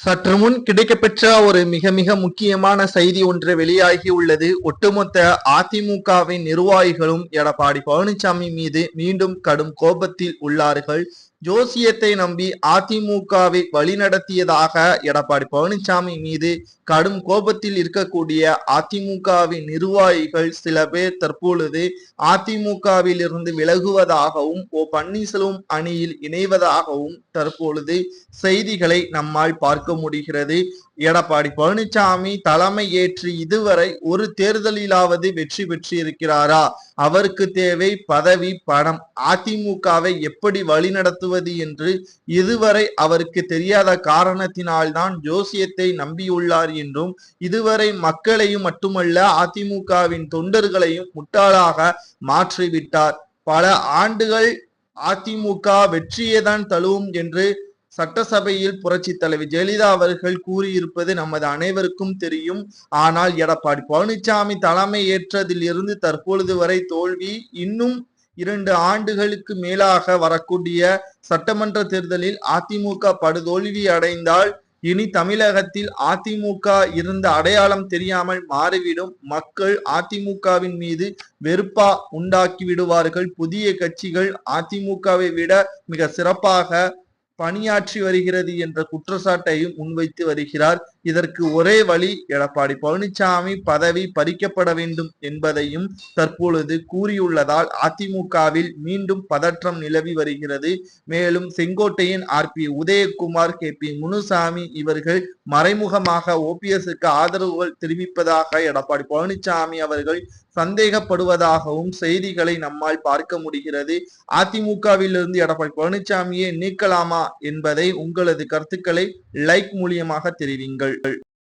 சற்று முன் கிடைக்கப்பெற்ற ஒரு மிக மிக முக்கியமான செய்தி ஒன்று வெளியாகி உள்ளது. ஒட்டுமொத்த அதிமுகவின் நிர்வாகிகளும் எடப்பாடி பழனிசாமி மீது மீண்டும் கடும் கோபத்தில் உள்ளார்கள். ஜோசியத்தை நம்பி அதிமுகவை வழிநடத்தியதாக எடப்பாடி பழனிசாமி மீது கடும் கோபத்தில் இருக்கக்கூடிய அதிமுகவின் நிர்வாகிகள் சில பேர் தற்பொழுது அதிமுகவில் இருந்து விலகுவதாகவும் பன்னீர்செல்வம் அணியில் இணைவதாகவும் தற்பொழுது செய்திகளை நம்மால் பார்க்க முடிகிறது. எடப்பாடி பழனிசாமி தலைமை ஏற்று இதுவரை ஒரு தேர்தலிலாவது வெற்றி பெற்றிருக்கிறாரா? அவருக்கு தேவை பதவி, பணம். அதிமுகவை எப்படி வழிநடத்துவது என்று இதுவரை அவருக்கு தெரியாத காரணத்தினால்தான் ஜோசியத்தை நம்பியுள்ளார் என்றும், இதுவரை மக்களையும் மட்டுமல்ல அதிமுகவின் தொண்டர்களையும் முட்டாளாக மாற்றிவிட்டார். பல ஆண்டுகள் அதிமுக வெற்றியேதான் தழுவும் என்று சட்டசபையில் புரட்சி தலைவி ஜெயலலிதா அவர்கள் கூறியிருப்பது நமது அனைவருக்கும் தெரியும். ஆனால் எடப்பாடி பழனிசாமி தலைமை ஏற்றதில் இருந்து தற்பொழுது வரை தோல்வி. இன்னும் 2 ஆண்டுகளுக்கு மேலாக வரக்கூடிய சட்டமன்ற தேர்தலில் அதிமுக படுதோல்வி அடைந்தால் இனி தமிழகத்தில் அதிமுக இருந்த அடையாளம் தெரியாமல் மாறிவிடும். மக்கள் அதிமுகவின் மீது வெறுப்பா உண்டாக்கி விடுவார்கள். புதிய கட்சிகள் அதிமுகவை விட மிக சிறப்பாக பணியாற்றி வருகிறது என்ற குற்றச்சாட்டையும் முன்வைத்து வருகிறார். இதற்கு ஒரே வழி எடப்பாடி பழனிசாமி பதவி பறிக்கப்பட வேண்டும் என்பதையும் தற்பொழுது கூறியுள்ளதால் அதிமுகவில் மீண்டும் பதற்றம் நிலவி வருகிறது. மேலும் செங்கோட்டையன், RP உதயகுமார், KP முனுசாமி இவர்கள் மறைமுகமாக OPSக்கு ஆதரவுகள் தெரிவிப்பதாக எடப்பாடி பழனிசாமி அவர்கள் சந்தேகப்படுவதாகவும் செய்திகளை நம்மால் பார்க்க முடிகிறது. அதிமுகவிலிருந்து எடப்பாடி பழனிசாமியை நீக்கலாமா என்பதை உங்களது கருத்துக்களை லைக் மூலியமாக தெரிவிங்கள்.